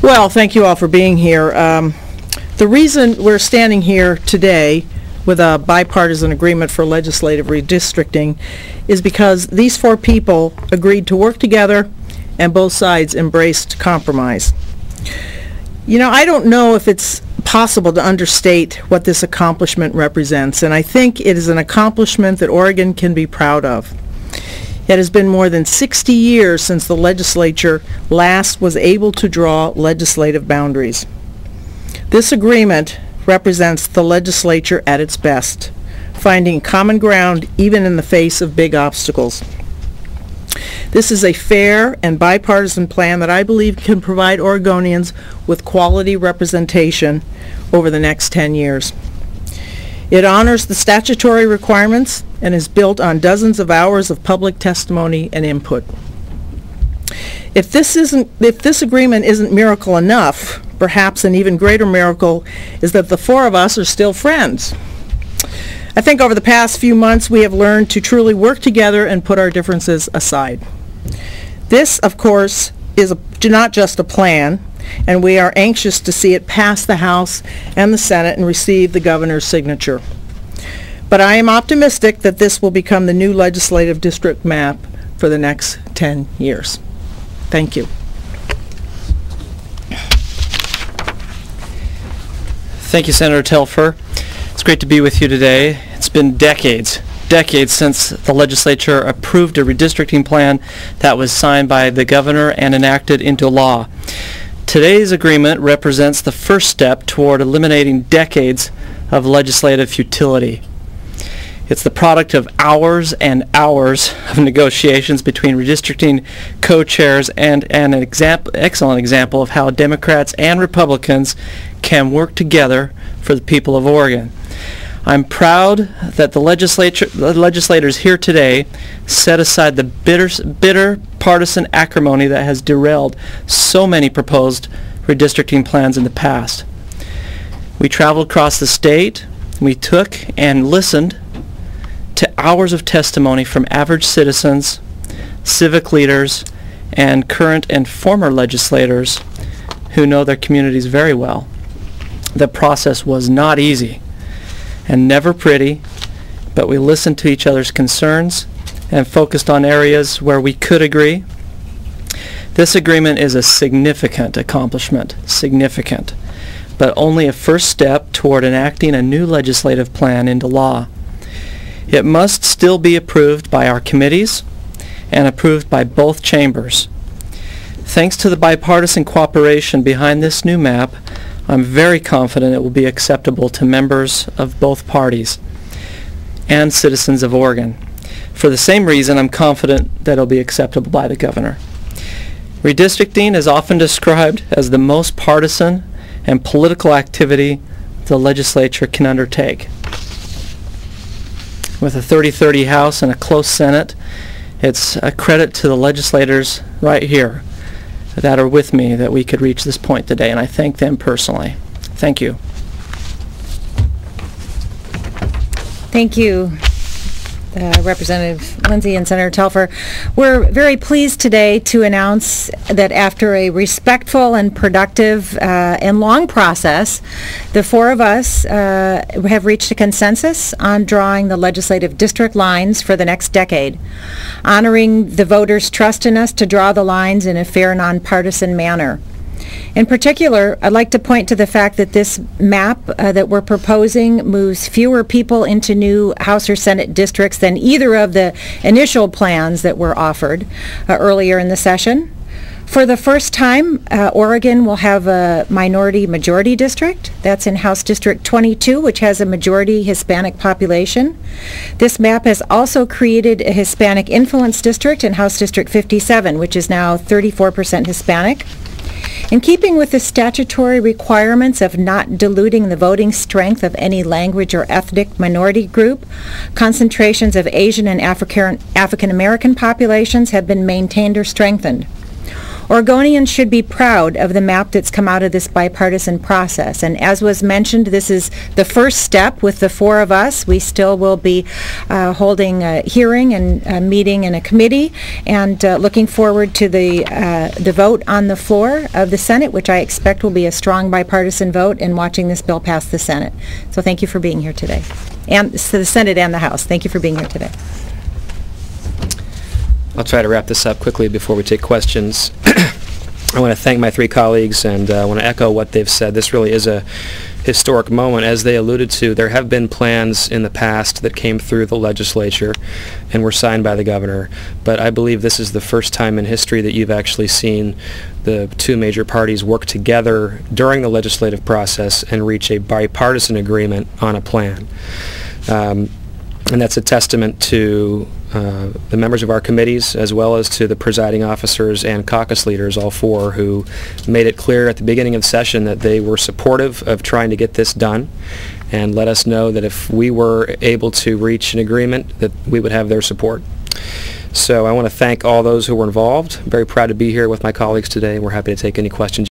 Well, thank you all for being here. The reason we're standing here today with a bipartisan agreement for legislative redistricting is because these four people agreed to work together and both sides embraced compromise. You know, I don't know if it's possible to understate what this accomplishment represents, and I think it is an accomplishment that Oregon can be proud of. It has been more than 60 years since the legislature last was able to draw legislative boundaries. This agreement represents the legislature at its best, finding common ground even in the face of big obstacles. This is a fair and bipartisan plan that I believe can provide Oregonians with quality representation over the next 10 years. It honors the statutory requirements and is built on dozens of hours of public testimony and input. If this agreement isn't miracle enough, perhaps an even greater miracle is that the four of us are still friends. I think over the past few months we have learned to truly work together and put our differences aside. This, of course, is not just a plan, and we are anxious to see it pass the House and the Senate and receive the governor's signature. But I am optimistic that this will become the new legislative district map for the next 10 years. Thank you. Thank you, Senator Telfer. It's great to be with you today. It's been decades since the legislature approved a redistricting plan that was signed by the governor and enacted into law. Today's agreement represents the first step toward eliminating decades of legislative futility. It's the product of hours and hours of negotiations between redistricting co-chairs and an excellent example of how Democrats and Republicans can work together for the people of Oregon. I'm proud that the legislators here today set aside the bitter partisan acrimony that has derailed so many proposed redistricting plans in the past. We traveled across the state. We took and listened to hours of testimony from average citizens, civic leaders, and current and former legislators who know their communities very well. The process was not easy and never pretty, but we listened to each other's concerns and focused on areas where we could agree. This agreement is a significant accomplishment, but only a first step toward enacting a new legislative plan into law. It must still be approved by our committees and approved by both chambers. Thanks to the bipartisan cooperation behind this new map, I'm very confident it will be acceptable to members of both parties and citizens of Oregon. For the same reason, I'm confident that it will be acceptable by the governor. Redistricting is often described as the most partisan and political activity the legislature can undertake. With a 30-30 House and a close Senate, it's a credit to the legislators right here that are with me that we could reach this point today, and I thank them personally. Thank you. Thank you, Representative Lindsay and Senator Telfer. We're very pleased today to announce that after a respectful and productive and long process, the four of us have reached a consensus on drawing the legislative district lines for the next decade, honoring the voters' trust in us to draw the lines in a fair, nonpartisan manner. In particular, I'd like to point to the fact that this map that we're proposing moves fewer people into new House or Senate districts than either of the initial plans that were offered earlier in the session. For the first time, Oregon will have a minority-majority district. That's in House District 22, which has a majority Hispanic population. This map has also created a Hispanic influence district in House District 57, which is now 34% Hispanic. In keeping with the statutory requirements of not diluting the voting strength of any language or ethnic minority group, concentrations of Asian and African American populations have been maintained or strengthened. Oregonians should be proud of the map that's come out of this bipartisan process. And as was mentioned, this is the first step with the four of us. We still will be holding a hearing and a meeting in a committee, and looking forward to the vote on the floor of the Senate, which I expect will be a strong bipartisan vote, and watching this bill pass the Senate. So thank you for being here today. And to the Senate and the House, thank you for being here today. I'll try to wrap this up quickly before we take questions. I want to thank my three colleagues, and I want to echo what they've said. This really is a historic moment. As they alluded to, there have been plans in the past that came through the legislature and were signed by the governor, but I believe this is the first time in history that you've actually seen the two major parties work together during the legislative process and reach a bipartisan agreement on a plan. And that's a testament to the members of our committees, as well as to the presiding officers and caucus leaders, all four, who made it clear at the beginning of the session that they were supportive of trying to get this done, and let us know that if we were able to reach an agreement, that we would have their support. So I want to thank all those who were involved. I'm very proud to be here with my colleagues today, and we're happy to take any questions.